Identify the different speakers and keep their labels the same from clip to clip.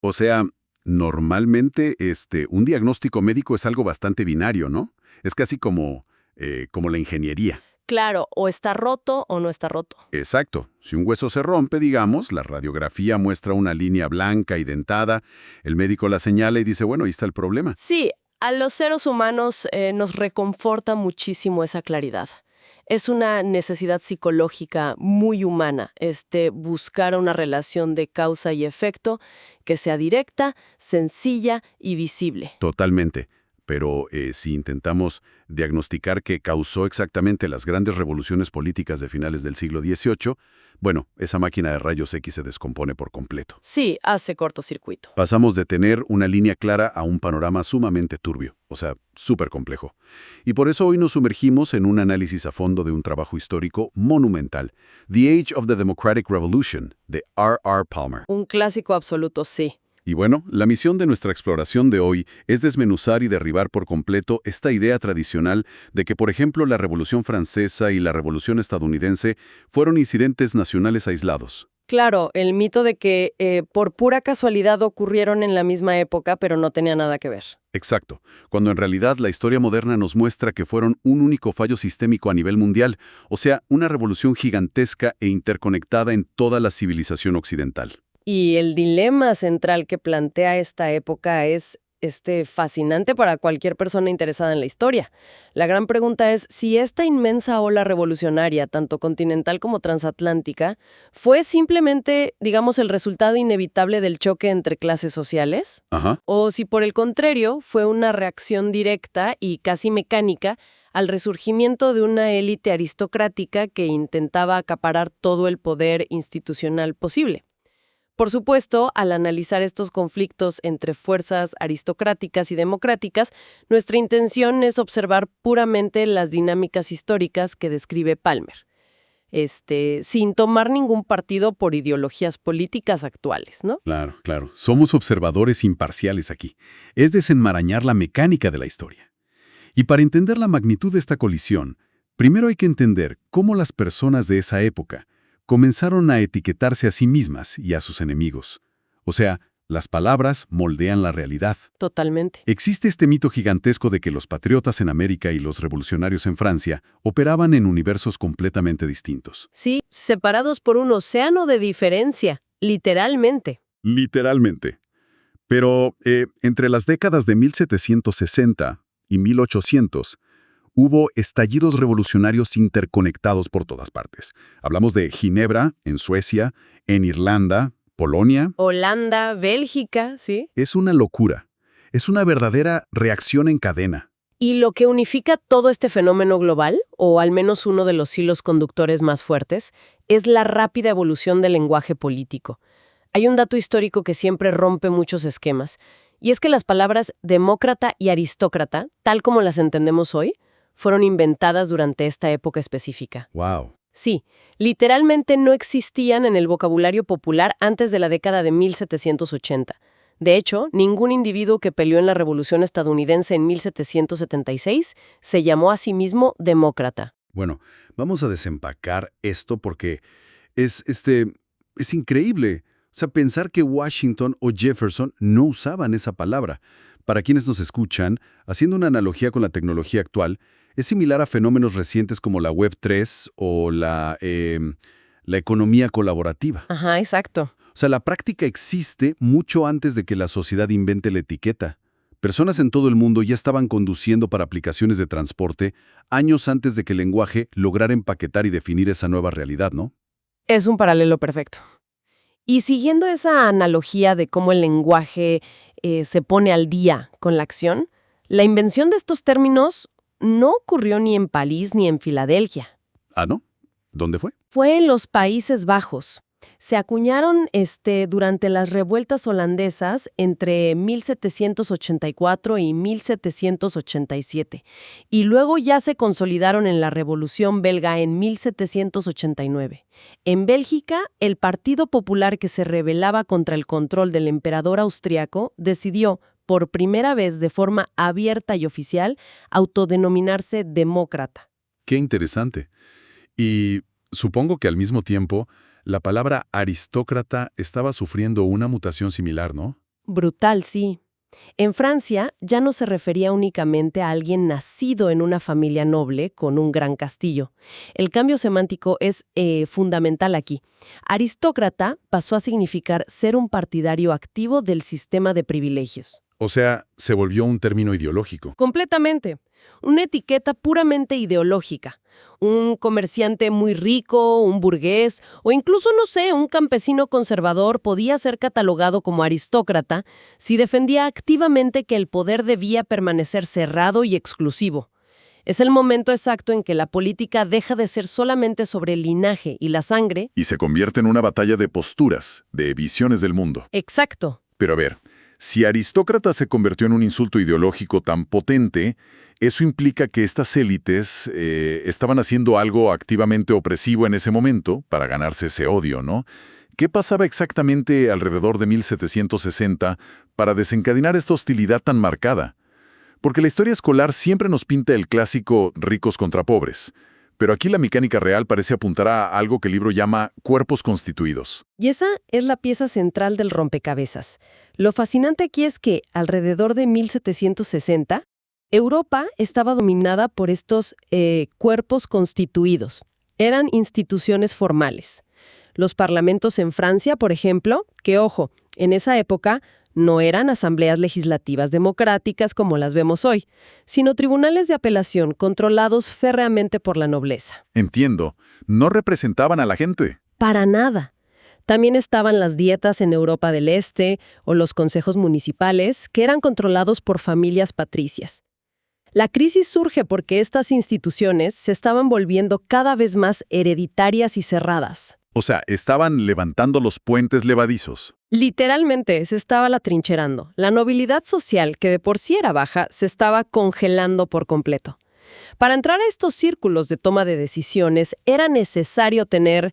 Speaker 1: O sea, normalmente un diagnóstico médico es algo bastante binario, ¿no? Es casi como la ingeniería.
Speaker 2: Claro, o está roto o no está roto.
Speaker 1: Exacto. Si un hueso se rompe, digamos, la radiografía muestra una línea blanca y dentada, el médico la señala y dice, bueno, ahí está el problema.
Speaker 2: Sí, a los seres humanos nos reconforta muchísimo esa claridad. Es una necesidad psicológica muy humana, buscar una relación de causa y efecto que sea directa, sencilla y visible.
Speaker 1: Totalmente. Pero si intentamos diagnosticar qué causó exactamente las grandes revoluciones políticas de finales del siglo XVIII, bueno, esa máquina de rayos X se descompone por completo.
Speaker 2: Sí, hace cortocircuito.
Speaker 1: Pasamos de tener una línea clara a un panorama sumamente turbio, o sea, súper complejo. Y por eso hoy nos sumergimos en un análisis a fondo de un trabajo histórico monumental, The Age of the Democratic Revolution, de R. R. Palmer.
Speaker 2: Un clásico absoluto, sí.
Speaker 1: Y bueno, la misión de nuestra exploración de hoy es desmenuzar y derribar por completo esta idea tradicional de que, por ejemplo, la Revolución Francesa y la Revolución Estadounidense fueron incidentes nacionales aislados.
Speaker 2: Claro, el mito de que por pura casualidad ocurrieron en la misma época, pero no tenía nada que ver.
Speaker 1: Exacto, cuando en realidad la historia moderna nos muestra que fueron un único fallo sistémico a nivel mundial, o sea, una revolución gigantesca e interconectada en toda la civilización occidental.
Speaker 2: Y el dilema central que plantea esta época es fascinante para cualquier persona interesada en la historia. La gran pregunta es si esta inmensa ola revolucionaria, tanto continental como transatlántica, fue simplemente, digamos, el resultado inevitable del choque entre clases sociales,
Speaker 1: Ajá.
Speaker 2: o si por el contrario fue una reacción directa y casi mecánica al resurgimiento de una élite aristocrática que intentaba acaparar todo el poder institucional posible. Por supuesto, al analizar estos conflictos entre fuerzas aristocráticas y democráticas, nuestra intención es observar puramente las dinámicas históricas que describe Palmer, sin tomar ningún partido por ideologías políticas actuales, ¿no?
Speaker 1: Claro, claro. Somos observadores imparciales aquí. Es desenmarañar la mecánica de la historia. Y para entender la magnitud de esta colisión, primero hay que entender cómo las personas de esa época comenzaron a etiquetarse a sí mismas y a sus enemigos. O sea, las palabras moldean la realidad.
Speaker 2: Totalmente.
Speaker 1: Existe este mito gigantesco de que los patriotas en América y los revolucionarios en Francia operaban en universos completamente distintos.
Speaker 2: Sí, separados por un océano de diferencia, literalmente.
Speaker 1: Literalmente. Pero entre las décadas de 1760 y 1800, hubo estallidos revolucionarios interconectados por todas partes. Hablamos de Ginebra, en Suecia, en Irlanda, Polonia.
Speaker 2: Holanda, Bélgica, ¿sí?
Speaker 1: Es una locura. Es una verdadera reacción en cadena.
Speaker 2: Y lo que unifica todo este fenómeno global, o al menos uno de los hilos conductores más fuertes, es la rápida evolución del lenguaje político. Hay un dato histórico que siempre rompe muchos esquemas, y es que las palabras demócrata y aristócrata, tal como las entendemos hoy, fueron inventadas durante esta época específica.
Speaker 1: ¡Wow!
Speaker 2: Sí, literalmente no existían en el vocabulario popular antes de la década de 1780. De hecho, ningún individuo que peleó en la Revolución estadounidense en 1776 se llamó a sí mismo demócrata.
Speaker 1: Bueno, vamos a desempacar esto porque es increíble. O sea, pensar que Washington o Jefferson no usaban esa palabra. Para quienes nos escuchan, haciendo una analogía con la tecnología actual, es similar a fenómenos recientes como la Web3 o la economía colaborativa.
Speaker 2: Ajá, exacto.
Speaker 1: O sea, la práctica existe mucho antes de que la sociedad invente la etiqueta. Personas en todo el mundo ya estaban conduciendo para aplicaciones de transporte años antes de que el lenguaje lograra empaquetar y definir esa nueva realidad, ¿no?
Speaker 2: Es un paralelo perfecto. Y siguiendo esa analogía de cómo el lenguaje se pone al día con la acción, la invención de estos términos no ocurrió ni en París ni en Filadelfia.
Speaker 1: Ah, ¿no? ¿Dónde fue?
Speaker 2: Fue en los Países Bajos. Se acuñaron durante las revueltas holandesas entre 1784 y 1787, y luego ya se consolidaron en la Revolución Belga en 1789. En Bélgica, el Partido Popular, que se rebelaba contra el control del emperador austriaco, decidió, por primera vez de forma abierta y oficial, autodenominarse demócrata.
Speaker 1: Qué interesante. Y supongo que al mismo tiempo, la palabra aristócrata estaba sufriendo una mutación similar, ¿no?
Speaker 2: Brutal, sí. En Francia ya no se refería únicamente a alguien nacido en una familia noble con un gran castillo. El cambio semántico es fundamental aquí. Aristócrata pasó a significar ser un partidario activo del sistema de privilegios.
Speaker 1: O sea, se volvió un término ideológico.
Speaker 2: Completamente. Una etiqueta puramente ideológica. Un comerciante muy rico, un burgués o incluso, no sé, un campesino conservador podía ser catalogado como aristócrata si defendía activamente que el poder debía permanecer cerrado y exclusivo. Es el momento exacto en que la política deja de ser solamente sobre el linaje y la sangre.
Speaker 3: Y se convierte en una batalla de posturas, de visiones del mundo.
Speaker 2: Exacto.
Speaker 3: Pero a ver, si aristócrata se convirtió en un insulto ideológico tan potente, eso implica que estas élites estaban haciendo algo activamente opresivo en ese momento para ganarse ese odio, ¿no? ¿Qué pasaba exactamente alrededor de 1760 para desencadenar esta hostilidad tan marcada? Porque la historia escolar siempre nos pinta el clásico ricos contra pobres, pero aquí la mecánica real parece apuntar a algo que el libro llama cuerpos constituidos.
Speaker 2: Y esa es la pieza central del rompecabezas. Lo fascinante aquí es que, alrededor de 1760, Europa estaba dominada por estos cuerpos constituidos. Eran instituciones formales. Los parlamentos en Francia, por ejemplo, que ojo, en esa época no eran asambleas legislativas democráticas como las vemos hoy, sino tribunales de apelación controlados férreamente por la nobleza.
Speaker 3: Entiendo, no representaban a la gente.
Speaker 2: Para nada. También estaban las dietas en Europa del Este o los consejos municipales, que eran controlados por familias patricias. La crisis surge porque estas instituciones se estaban volviendo cada vez más hereditarias y cerradas.
Speaker 3: O sea, estaban levantando los puentes levadizos.
Speaker 2: Literalmente se estaba atrincherando. La nobilidad social, que de por sí era baja, se estaba congelando por completo. Para entrar a estos círculos de toma de decisiones era necesario tener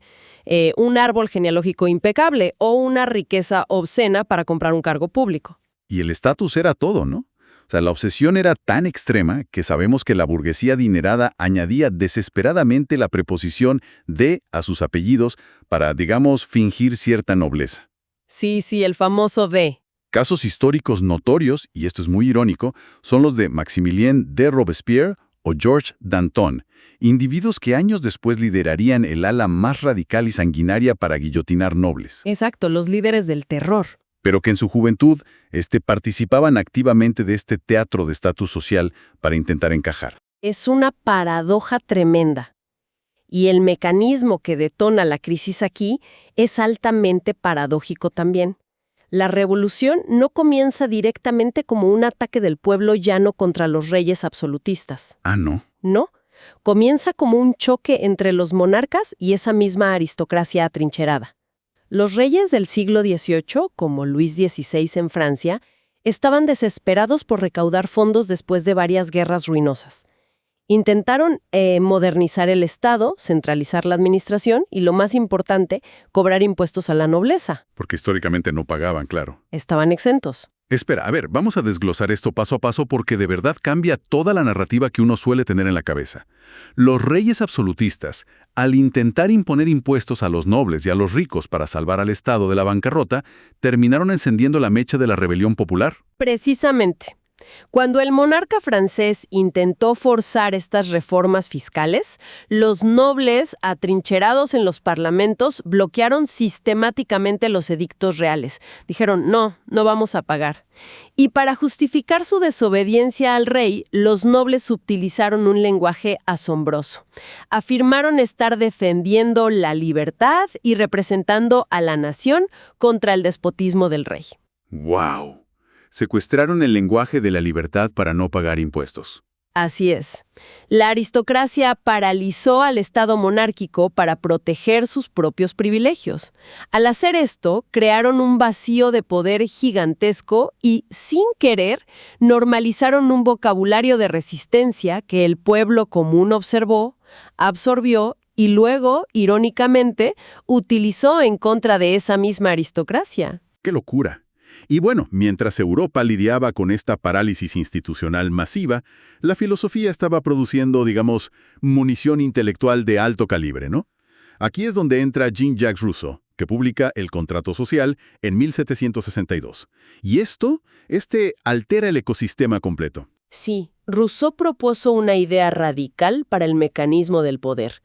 Speaker 2: un árbol genealógico impecable o una riqueza obscena para comprar un cargo público.
Speaker 3: Y el estatus era todo, ¿no? O sea, la obsesión era tan extrema que sabemos que la burguesía adinerada añadía desesperadamente la preposición de a sus apellidos para, digamos, fingir cierta nobleza.
Speaker 2: Sí, el famoso de.
Speaker 3: Casos históricos notorios, y esto es muy irónico, son los de Maximilien de Robespierre o Georges Danton, individuos que años después liderarían el ala más radical y sanguinaria para guillotinar nobles.
Speaker 2: Exacto, los líderes del terror.
Speaker 3: Pero que en su juventud participaban activamente de este teatro de estatus social para intentar encajar.
Speaker 2: Es una paradoja tremenda. Y el mecanismo que detona la crisis aquí es altamente paradójico también. La revolución no comienza directamente como un ataque del pueblo llano contra los reyes absolutistas.
Speaker 3: Ah, ¿no?
Speaker 2: No, comienza como un choque entre los monarcas y esa misma aristocracia atrincherada. Los reyes del siglo XVIII, como Luis XVI en Francia, estaban desesperados por recaudar fondos después de varias guerras ruinosas. Intentaron modernizar el Estado, centralizar la administración y, lo más importante, cobrar impuestos a la nobleza.
Speaker 3: Porque históricamente no pagaban, claro.
Speaker 2: Estaban exentos.
Speaker 3: Espera, a ver, vamos a desglosar esto paso a paso porque de verdad cambia toda la narrativa que uno suele tener en la cabeza. Los reyes absolutistas, al intentar imponer impuestos a los nobles y a los ricos para salvar al Estado de la bancarrota, terminaron encendiendo la mecha de la rebelión popular.
Speaker 2: Precisamente. Cuando el monarca francés intentó forzar estas reformas fiscales, los nobles, atrincherados en los parlamentos, bloquearon sistemáticamente los edictos reales. Dijeron, no vamos a pagar. Y para justificar su desobediencia al rey, los nobles utilizaron un lenguaje asombroso. Afirmaron estar defendiendo la libertad y representando a la nación contra el despotismo del rey.
Speaker 3: ¡Wow! Secuestraron el lenguaje de la libertad para no pagar impuestos.
Speaker 2: Así es. La aristocracia paralizó al Estado monárquico para proteger sus propios privilegios. Al hacer esto, crearon un vacío de poder gigantesco y, sin querer, normalizaron un vocabulario de resistencia que el pueblo común observó, absorbió y luego, irónicamente, utilizó en contra de esa misma aristocracia.
Speaker 3: ¡Qué locura! Y bueno, mientras Europa lidiaba con esta parálisis institucional masiva, la filosofía estaba produciendo, digamos, munición intelectual de alto calibre, ¿no? Aquí es donde entra Jean-Jacques Rousseau, que publica El Contrato Social en 1762. Y este altera el ecosistema completo.
Speaker 2: Sí, Rousseau propuso una idea radical para el mecanismo del poder.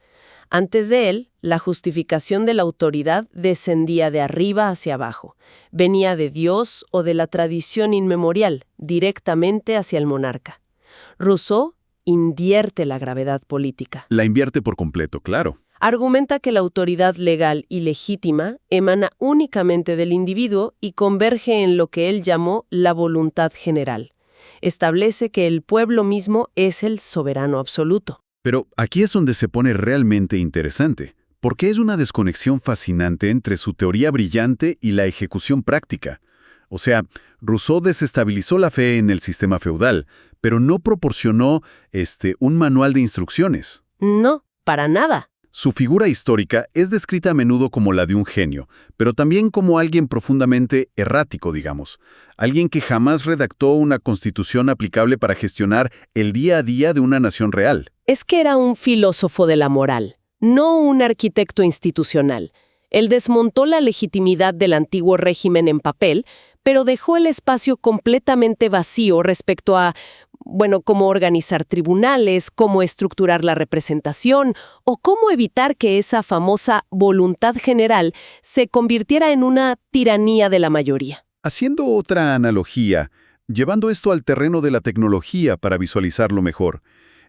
Speaker 2: Antes de él, la justificación de la autoridad descendía de arriba hacia abajo. Venía de Dios o de la tradición inmemorial, directamente hacia el monarca. Rousseau invierte la gravedad política.
Speaker 3: La invierte por completo, claro.
Speaker 2: Argumenta que la autoridad legal y legítima emana únicamente del individuo y converge en lo que él llamó la voluntad general. Establece que el pueblo mismo es el soberano absoluto.
Speaker 3: Pero aquí es donde se pone realmente interesante, porque es una desconexión fascinante entre su teoría brillante y la ejecución práctica. O sea, Rousseau desestabilizó la fe en el sistema feudal, pero no proporcionó un manual de instrucciones.
Speaker 2: No, para nada.
Speaker 3: Su figura histórica es descrita a menudo como la de un genio, pero también como alguien profundamente errático, digamos. Alguien que jamás redactó una constitución aplicable para gestionar el día a día de una nación real.
Speaker 2: Es que era un filósofo de la moral, no un arquitecto institucional. Él desmontó la legitimidad del antiguo régimen en papel, pero dejó el espacio completamente vacío respecto a, cómo organizar tribunales, cómo estructurar la representación o cómo evitar que esa famosa voluntad general se convirtiera en una tiranía de la mayoría.
Speaker 3: Haciendo otra analogía, llevando esto al terreno de la tecnología para visualizarlo mejor,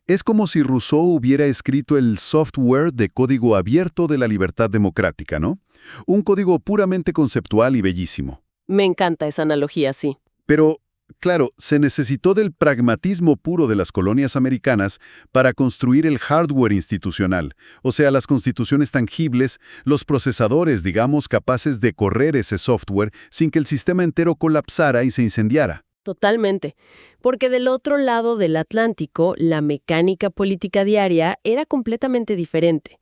Speaker 3: es como si Rousseau hubiera escrito el software de código abierto de la libertad democrática, ¿no? Un código puramente conceptual y bellísimo.
Speaker 2: Me encanta esa analogía, sí.
Speaker 3: Pero, claro, se necesitó del pragmatismo puro de las colonias americanas para construir el hardware institucional, o sea, las constituciones tangibles, los procesadores, digamos, capaces de correr ese software sin que el sistema entero colapsara y se incendiara.
Speaker 2: Totalmente, porque del otro lado del Atlántico, la mecánica política diaria era completamente diferente.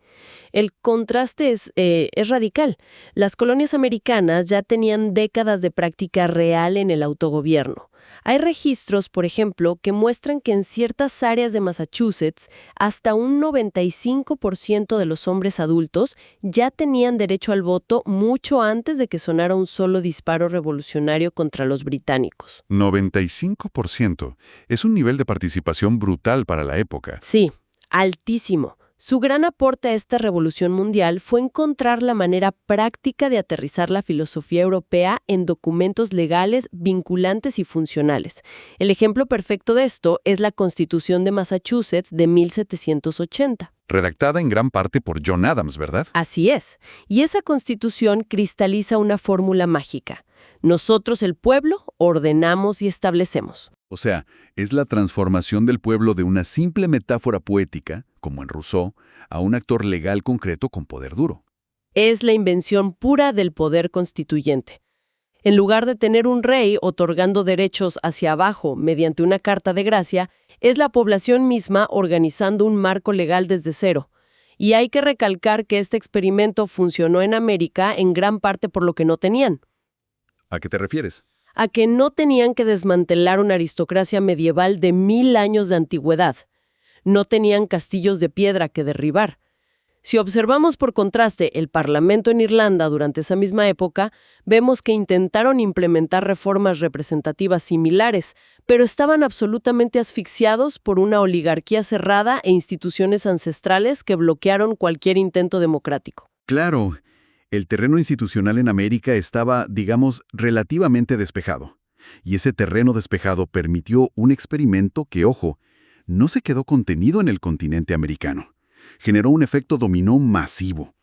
Speaker 2: El contraste es radical. Las colonias americanas ya tenían décadas de práctica real en el autogobierno. Hay registros, por ejemplo, que muestran que en ciertas áreas de Massachusetts, hasta un 95% de los hombres adultos ya tenían derecho al voto mucho antes de que sonara un solo disparo revolucionario contra los británicos.
Speaker 3: 95%. Es un nivel de participación brutal para la época.
Speaker 2: Sí, altísimo. Su gran aporte a esta revolución mundial fue encontrar la manera práctica de aterrizar la filosofía europea en documentos legales, vinculantes y funcionales. El ejemplo perfecto de esto es la Constitución de Massachusetts de 1780.
Speaker 3: Redactada en gran parte por John Adams, ¿verdad?
Speaker 2: Así es. Y esa Constitución cristaliza una fórmula mágica. Nosotros, el pueblo, ordenamos y establecemos.
Speaker 3: O sea, es la transformación del pueblo de una simple metáfora poética, como en Rousseau, a un actor legal concreto con poder duro.
Speaker 2: Es la invención pura del poder constituyente. En lugar de tener un rey otorgando derechos hacia abajo mediante una carta de gracia, es la población misma organizando un marco legal desde cero. Y hay que recalcar que este experimento funcionó en América en gran parte por lo que no tenían.
Speaker 3: ¿A qué te refieres?
Speaker 2: A que no tenían que desmantelar una aristocracia medieval de 1000 años de antigüedad. No tenían castillos de piedra que derribar. Si observamos por contraste el Parlamento en Irlanda durante esa misma época, vemos que intentaron implementar reformas representativas similares, pero estaban absolutamente asfixiados por una oligarquía cerrada e instituciones ancestrales que bloquearon cualquier intento democrático.
Speaker 3: Claro, el terreno institucional en América estaba, digamos, relativamente despejado. Y ese terreno despejado permitió un experimento que, ojo, no se quedó contenido en el continente americano. Generó un efecto dominó masivo.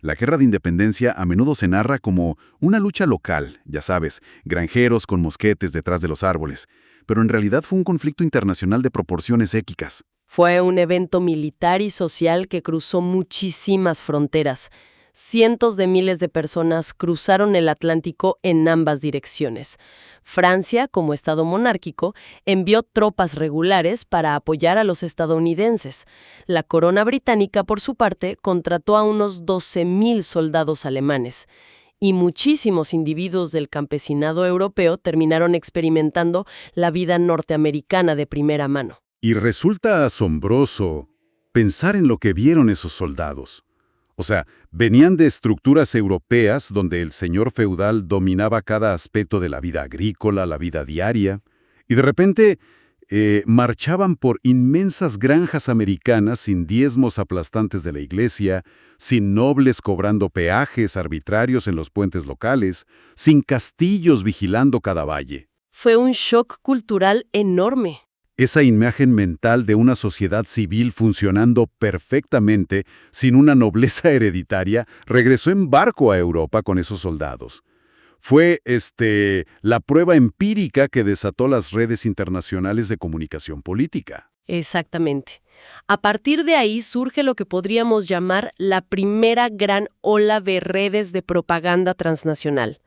Speaker 3: La Guerra de Independencia a menudo se narra como una lucha local, ya sabes, granjeros con mosquetes detrás de los árboles, pero en realidad fue un conflicto internacional de proporciones équicas.
Speaker 2: Fue un evento militar y social que cruzó muchísimas fronteras. Cientos de miles de personas cruzaron el Atlántico en ambas direcciones. Francia, como estado monárquico, envió tropas regulares para apoyar a los estadounidenses. La corona británica, por su parte, contrató a unos 12,000 soldados alemanes. Y muchísimos individuos del campesinado europeo terminaron experimentando la vida norteamericana de primera mano.
Speaker 3: Y resulta asombroso pensar en lo que vieron esos soldados.
Speaker 1: O sea, venían de estructuras europeas donde el señor feudal dominaba cada aspecto de la vida agrícola, la vida diaria, y de repente marchaban por inmensas granjas americanas sin diezmos aplastantes de la iglesia, sin nobles cobrando peajes arbitrarios en los puentes locales, sin castillos vigilando cada valle.
Speaker 2: Fue un shock cultural enorme.
Speaker 1: Esa imagen mental de una sociedad civil funcionando perfectamente, sin una nobleza hereditaria, regresó en barco a Europa con esos soldados. Fue, la prueba empírica que desató las redes internacionales de comunicación política.
Speaker 2: Exactamente. A partir de ahí surge lo que podríamos llamar la primera gran ola de redes de propaganda transnacional.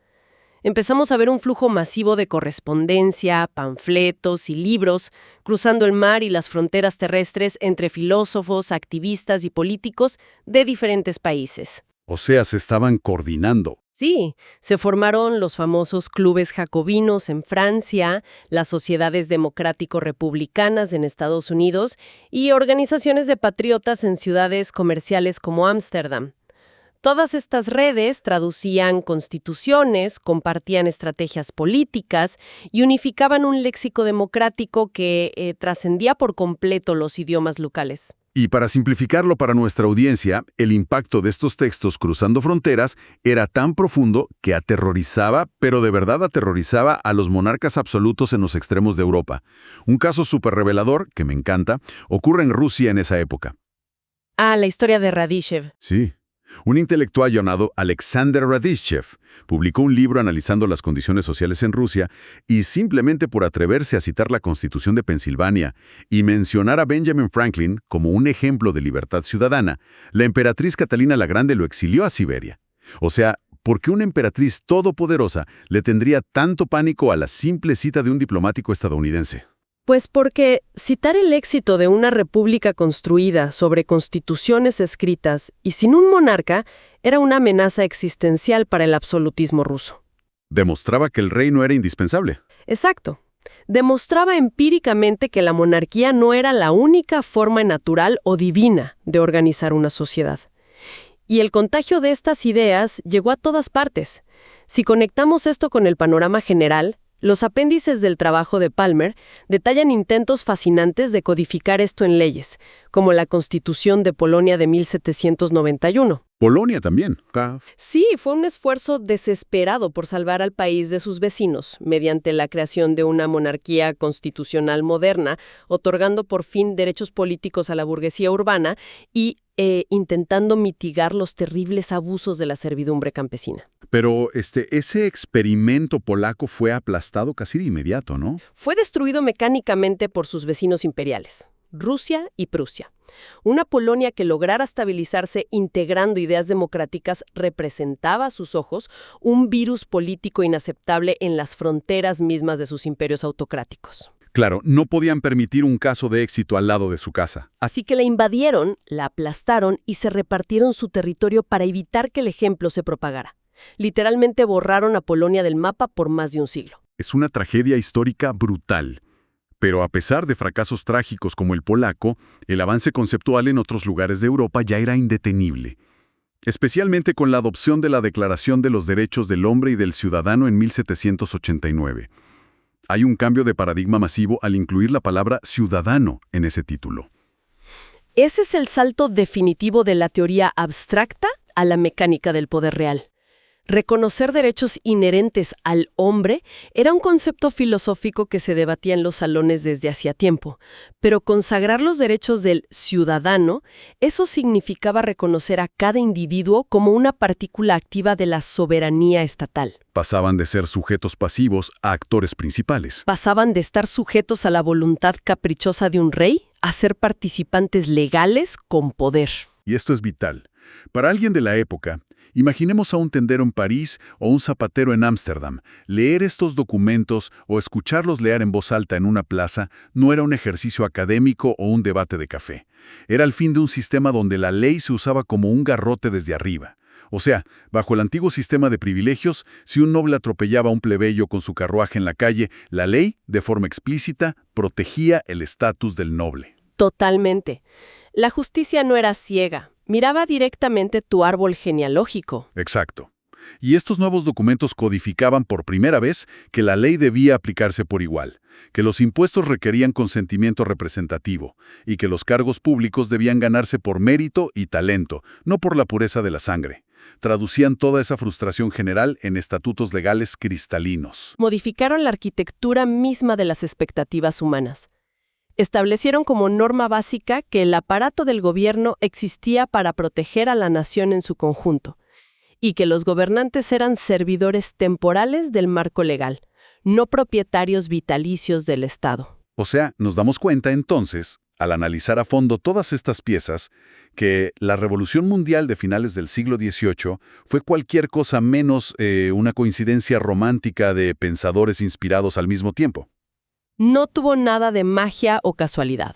Speaker 2: Empezamos a ver un flujo masivo de correspondencia, panfletos y libros cruzando el mar y las fronteras terrestres entre filósofos, activistas y políticos de diferentes países.
Speaker 1: O sea, se estaban coordinando.
Speaker 2: Sí, se formaron los famosos clubes jacobinos en Francia, las sociedades democrático-republicanas en Estados Unidos y organizaciones de patriotas en ciudades comerciales como Ámsterdam. Todas estas redes traducían constituciones, compartían estrategias políticas y unificaban un léxico democrático que trascendía por completo los idiomas locales.
Speaker 1: Y para simplificarlo para nuestra audiencia, el impacto de estos textos cruzando fronteras era tan profundo que aterrorizaba, pero de verdad aterrorizaba a los monarcas absolutos en los extremos de Europa. Un caso súper revelador, que me encanta, ocurre en Rusia en esa época.
Speaker 2: Ah, la historia de Radyshev.
Speaker 1: Sí. Un intelectual llamado Alexander Radyshev publicó un libro analizando las condiciones sociales en Rusia y simplemente por atreverse a citar la Constitución de Pensilvania y mencionar a Benjamin Franklin como un ejemplo de libertad ciudadana, la emperatriz Catalina la Grande lo exilió a Siberia. O sea, ¿por qué una emperatriz todopoderosa le tendría tanto pánico a la simple cita de un diplomático estadounidense?
Speaker 2: Pues porque citar el éxito de una república construida sobre constituciones escritas y sin un monarca era una amenaza existencial para el absolutismo ruso.
Speaker 1: Demostraba que el rey no era indispensable.
Speaker 2: Exacto. Demostraba empíricamente que la monarquía no era la única forma natural o divina de organizar una sociedad. Y el contagio de estas ideas llegó a todas partes. Si conectamos esto con el panorama general, los apéndices del trabajo de Palmer detallan intentos fascinantes de codificar esto en leyes, como la Constitución de Polonia de 1791.
Speaker 1: Polonia también.
Speaker 2: Sí, fue un esfuerzo desesperado por salvar al país de sus vecinos, mediante la creación de una monarquía constitucional moderna, otorgando por fin derechos políticos a la burguesía urbana y intentando mitigar los terribles abusos de la servidumbre campesina.
Speaker 1: Pero ese experimento polaco fue aplastado casi de inmediato, ¿no?
Speaker 2: Fue destruido mecánicamente por sus vecinos imperiales, Rusia y Prusia. Una Polonia que lograra estabilizarse integrando ideas democráticas representaba a sus ojos un virus político inaceptable en las fronteras mismas de sus imperios autocráticos.
Speaker 1: Claro, no podían permitir un caso de éxito al lado de su casa.
Speaker 2: Así que la invadieron, la aplastaron y se repartieron su territorio para evitar que el ejemplo se propagara. Literalmente borraron a Polonia del mapa por más de un siglo.
Speaker 1: Es una tragedia histórica brutal. Pero a pesar de fracasos trágicos como el polaco, el avance conceptual en otros lugares de Europa ya era indetenible. Especialmente con la adopción de la Declaración de los Derechos del Hombre y del Ciudadano en 1789. Hay un cambio de paradigma masivo al incluir la palabra ciudadano en ese título.
Speaker 2: Ese es el salto definitivo de la teoría abstracta a la mecánica del poder real. Reconocer derechos inherentes al hombre era un concepto filosófico que se debatía en los salones desde hacía tiempo, pero consagrar los derechos del ciudadano, eso significaba reconocer a cada individuo como una partícula activa de la soberanía estatal.
Speaker 1: Pasaban de ser sujetos pasivos a actores principales.
Speaker 2: Pasaban de estar sujetos a la voluntad caprichosa de un rey a ser participantes legales con poder.
Speaker 1: Y esto es vital. Para alguien de la época, imaginemos a un tendero en París o un zapatero en Ámsterdam. Leer estos documentos o escucharlos leer en voz alta en una plaza no era un ejercicio académico o un debate de café. Era el fin de un sistema donde la ley se usaba como un garrote desde arriba. O sea, bajo el antiguo sistema de privilegios, si un noble atropellaba a un plebeyo con su carruaje en la calle, la ley, de forma explícita, protegía el estatus del noble.
Speaker 2: Totalmente. La justicia no era ciega, Miraba directamente tu árbol genealógico.
Speaker 3: Exacto. Y estos nuevos documentos codificaban por primera vez que la ley debía aplicarse por igual, que los impuestos requerían consentimiento representativo y que los cargos públicos debían ganarse por mérito y talento, no por la pureza de la sangre. Traducían toda esa frustración general en estatutos legales cristalinos.
Speaker 2: Modificaron la arquitectura misma de las expectativas humanas. Establecieron como norma básica que el aparato del gobierno existía para proteger a la nación en su conjunto, y que los gobernantes eran servidores temporales del marco legal, no propietarios vitalicios del Estado.
Speaker 3: O sea, nos damos cuenta entonces, al analizar a fondo todas estas piezas, que la Revolución Mundial de finales del siglo XVIII fue cualquier cosa menos una coincidencia romántica de pensadores inspirados al mismo tiempo.
Speaker 2: No tuvo nada de magia o casualidad.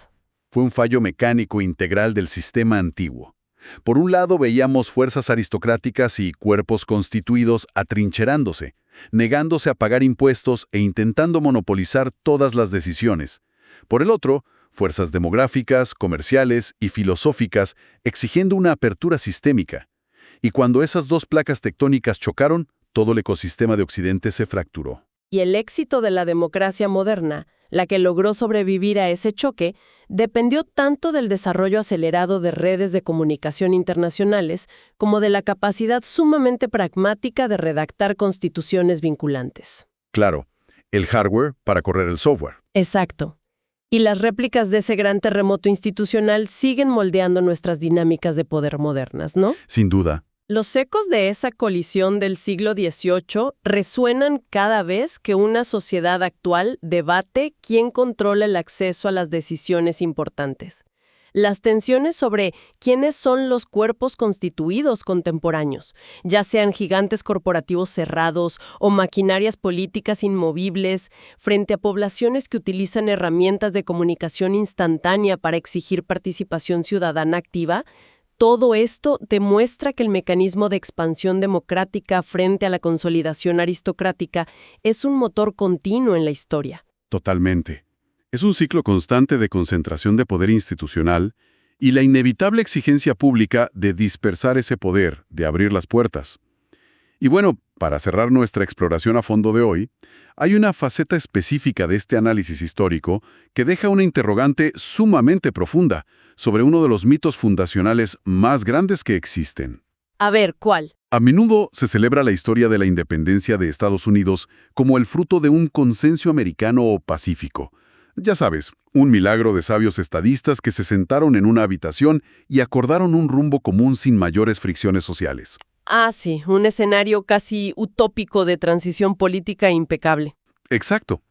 Speaker 3: Fue un fallo mecánico integral del sistema antiguo. Por un lado veíamos fuerzas aristocráticas y cuerpos constituidos atrincherándose, negándose a pagar impuestos e intentando monopolizar todas las decisiones. Por el otro, fuerzas demográficas, comerciales y filosóficas exigiendo una apertura sistémica. Y cuando esas dos placas tectónicas chocaron, todo el ecosistema de Occidente se fracturó.
Speaker 2: Y el éxito de la democracia moderna, la que logró sobrevivir a ese choque, dependió tanto del desarrollo acelerado de redes de comunicación internacionales como de la capacidad sumamente pragmática de redactar constituciones vinculantes.
Speaker 3: Claro, el hardware para correr el software.
Speaker 2: Exacto. Y las réplicas de ese gran terremoto institucional siguen moldeando nuestras dinámicas de poder modernas, ¿no?
Speaker 3: Sin duda.
Speaker 2: Los ecos de esa colisión del siglo XVIII resuenan cada vez que una sociedad actual debate quién controla el acceso a las decisiones importantes. Las tensiones sobre quiénes son los cuerpos constituidos contemporáneos, ya sean gigantes corporativos cerrados o maquinarias políticas inmovibles, frente a poblaciones que utilizan herramientas de comunicación instantánea para exigir participación ciudadana activa. Todo esto demuestra que el mecanismo de expansión democrática frente a la consolidación aristocrática es un motor continuo en la historia.
Speaker 1: Totalmente. Es un ciclo constante de concentración de poder institucional y la inevitable exigencia pública de dispersar ese poder, de abrir las puertas. Y bueno, para cerrar nuestra exploración a fondo de hoy, hay una faceta específica de este análisis histórico que deja una interrogante sumamente profunda sobre uno de los mitos fundacionales más grandes que existen.
Speaker 2: A ver, ¿cuál?
Speaker 1: A menudo se celebra la historia de la independencia de Estados Unidos como el fruto de un consenso americano o pacífico. Ya sabes, un milagro de sabios estadistas que se sentaron en una habitación y acordaron un rumbo común sin mayores fricciones sociales.
Speaker 2: Ah, sí, un escenario casi utópico de transición política impecable.
Speaker 1: Exacto.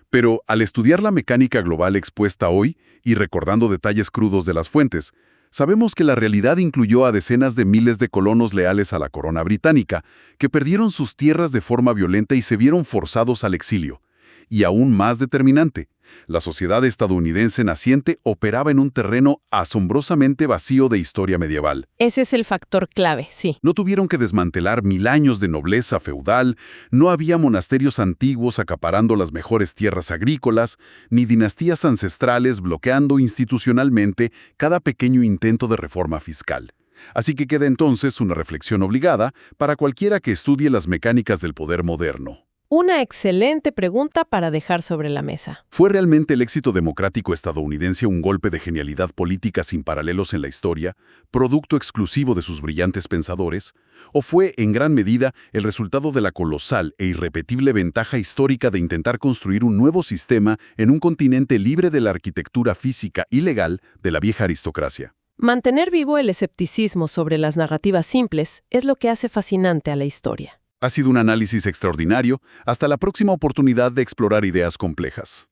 Speaker 1: Pero al estudiar la mecánica global expuesta hoy y recordando detalles crudos de las fuentes, sabemos que la realidad incluyó a decenas de miles de colonos leales a la corona británica, que perdieron sus tierras de forma violenta y se vieron forzados al exilio. Y aún más determinante, la sociedad estadounidense naciente operaba en un terreno asombrosamente vacío de historia medieval.
Speaker 2: Ese es el factor clave, sí.
Speaker 1: No tuvieron que desmantelar 1000 años de nobleza feudal, no había monasterios antiguos acaparando las mejores tierras agrícolas, ni dinastías ancestrales bloqueando institucionalmente cada pequeño intento de reforma fiscal. Así que queda entonces una reflexión obligada para cualquiera que estudie las mecánicas del poder moderno.
Speaker 2: Una excelente pregunta para dejar sobre la mesa.
Speaker 1: ¿Fue realmente el éxito democrático estadounidense un golpe de genialidad política sin paralelos en la historia, producto exclusivo de sus brillantes pensadores? ¿O fue, en gran medida, el resultado de la colosal e irrepetible ventaja histórica de intentar construir un nuevo sistema en un continente libre de la arquitectura física y legal de la vieja aristocracia?
Speaker 2: Mantener vivo el escepticismo sobre las narrativas simples es lo que hace fascinante a la historia.
Speaker 1: Ha sido un análisis extraordinario. Hasta la próxima oportunidad de explorar ideas complejas.